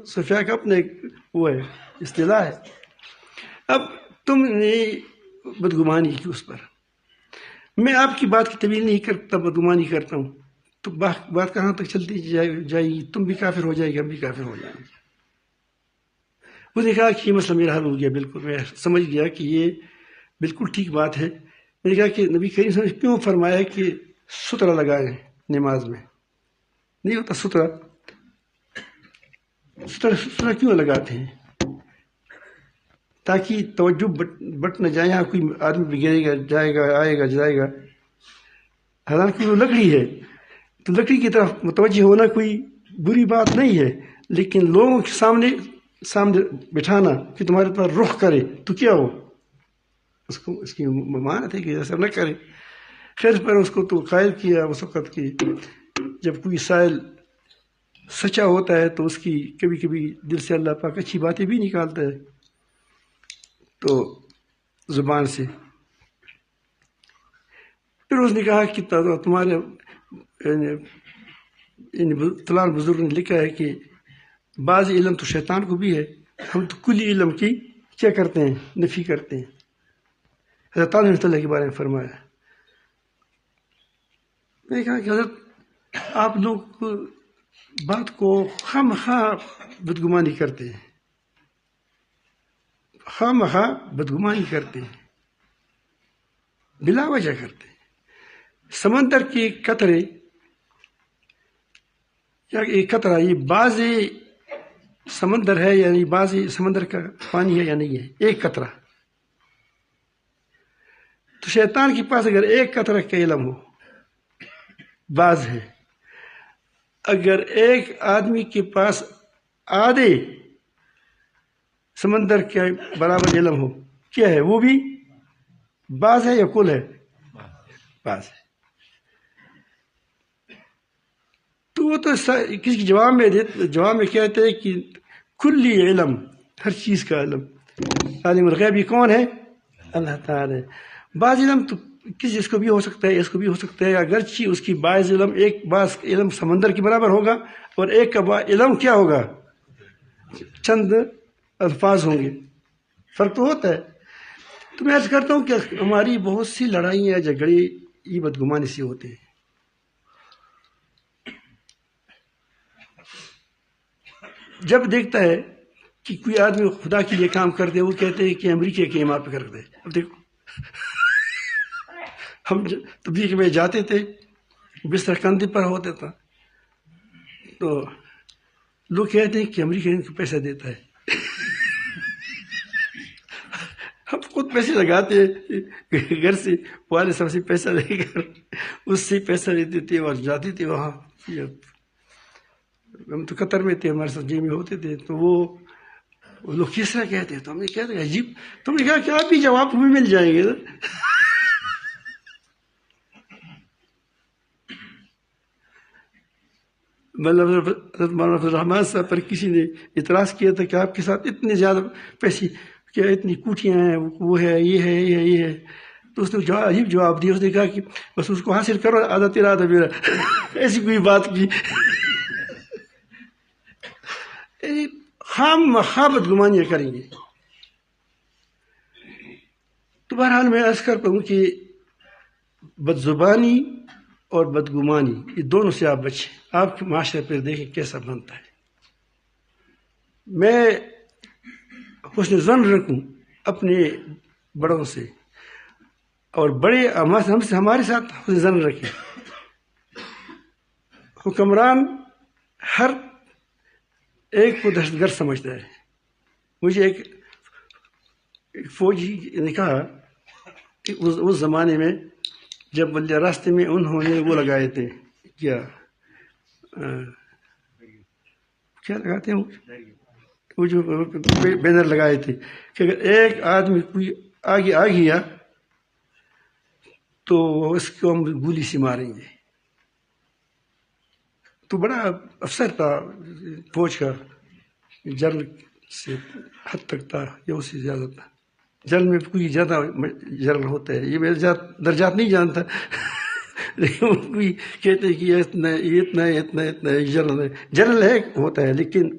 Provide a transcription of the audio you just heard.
سفیہ کا اپنے وہ ہے اصطلاح ہے. اب تم نے بدگمانی کی اس پر، میں آپ کی بات کی طویل نہیں کرتا، بدگمانی کرتا ہوں، تو بات کہاں تک چلتی جائے گی؟ تم بھی کافر ہو جائے گی، ہم بھی کافر ہو جائیں گے. اس نے کہا کہ یہ مسئلہ میرا حل ہو گیا، بالکل میں سمجھ گیا کہ یہ بالکل ٹھیک بات ہے. میں نے کہا کہ نبی کریم صلی اللہ علیہ وسلم کیوں فرمایا کہ سترہ لگائیں نماز میں؟ نہیں ہوتا سترہ کیوں لگاتے ہیں؟ تاکہ توجہ بٹ نہ جائے، یہاں کوئی آدمی بھی گرے گا، جائے گا، آئے گا جائے گا. حالانکہ وہ لکڑی ہے تو لکڑی کی طرف متوجہ ہونا کوئی بری بات نہیں ہے، لیکن لوگوں کے سامنے بٹھانا کہ تمہارے پاس رخ کرے تو کیا ہو، اس کی ممانعت ہے کہ ایسا نہ کرے. خیر پر اس کو تو قائل کیا اس وقت کی جب کوئی سائل سچا ہوتا ہے تو اس کی کبھی کبھی دل سے اللہ پاک اچھی باتیں بھی نکالتا ہے تو زبان سے. پھر اس نے کہا کہ تمہارے فلاں بزرگ نے لکھا ہے کہ بعض علم تو شیطان کو بھی ہے، ہم تو کلی علم کی کیا کرتے ہیں، نفی کرتے ہیں. حضرت رحمۃ اللہ کے بارے میں فرمایا. میں نے کہا کہ حضرت آپ لوگ بات کو خواہ بدگمانی کرتے ہیں، خواہ بدگمانی کرتے ہیں، بلا وجہ کرتے ہیں. سمندر کے قطرے یا ایک قطرہ یہ بعض سمندر ہے، یعنی بعض سمندر کا پانی ہے یا نہیں ہے، ایک قطرہ. تو شیطان کے پاس اگر ایک قطرہ کا علم ہو، بعض ہے. اگر ایک آدمی کے پاس آدھے سمندر کے برابر علم ہو، کیا ہے وہ بھی بعض ہے یا کل ہے؟ بعض ہے. تو وہ تو کسی کے جواب میں کہتے ہیں کہ کلی علم، ہر چیز کا علم. عالم الغیبی کون ہے؟ اللہ تعالی. بعض علم تو کسی اس کو بھی ہو سکتا ہے، اس کو بھی ہو سکتا ہے، اگرچہ اس کی بعض علم سمندر کے برابر ہوگا اور ایک کا علم کیا ہوگا، چند الفاظ ہوں گے، فرق تو ہوتا ہے. تو میں عرض کرتا ہوں کہ ہماری بہت سی لڑائیاں جھگڑے یہ بدگمانی سے ہوتے ہیں. جب دیکھتا ہے کہ کوئی آدمی خدا کے لیے کام کرتے وہ کہتے ہیں کہ امریکہ کے ایمان پہ کر دے. اب دیکھو ہم تبلیغ میں جاتے تھے، بستر کندھے پر ہوتا تھا تو لوگ کہتے ہیں کہ امریکہ ان کو پیسہ دیتا ہے. ہم خود پیسے لگاتے ہیں گھر سے، والد صاحب سے پیسہ لے کر اس سے پیسہ لیتے تھے اور جاتے تھے وہاں. ہم تو قطر میں تھے، ہمارے ساتھ جی میں ہوتے تھے تو وہ لوگ کس طرح کہتے ہیں تو ہم نے کہتے ہیں عجیب. تم نے کہا کہ آپ بھی جواب بھی مل جائیں گے. مولانا عبد الرحمان صاحب پر کسی نے اعتراض کیا تھا کہ آپ کے ساتھ اتنے زیادہ پیسے، کیا اتنی کوٹیاں ہیں، وہ ہے، یہ ہے، یہ ہے، یہ ہے. تو اس نے عجیب جواب دیا. اس نے کہا کہ بس اس کو حاصل کرو، آدھا تیرا آدھا میرا. ایسی کوئی بات کی. ہم بدگمانیاں کریں گے. تو بہرحال میں عرض کرتا ہوں کہ بدزبانی اور بدگمانی یہ دونوں سے آپ بچیں. آپ کے معاشرے پہ دیکھیں کیسا بنتا ہے. میں حسن ظن رکھوں اپنے بڑوں سے اور بڑے ہمارے ساتھ حسن ظن رکھیں. حکمران ہر ایک کو دہشت گرد سمجھتا ہے. مجھے ایک فوجی نے کہا کہ اس زمانے میں جب بلدیہ راستے میں انہوں نے وہ لگائے تھے، کیا لگاتے ہیں وہ جو بینر لگائے تھے کہ اگر ایک آدمی کوئی آگے آ گیا تو اس کو ہم گولی سے ماریں گے. تو بڑا افسر تھا فوج کا، جنرل سے حد تک تھا یا اس سے زیادہ تھا. جنرل میں کوئی زیادہ جنرل ہوتا ہے، یہ میں درجات نہیں جانتا لیکن کوئی کہتے ہیں کہ اتنا جنرل ہے، جنرل ہے ہوتا ہے لیکن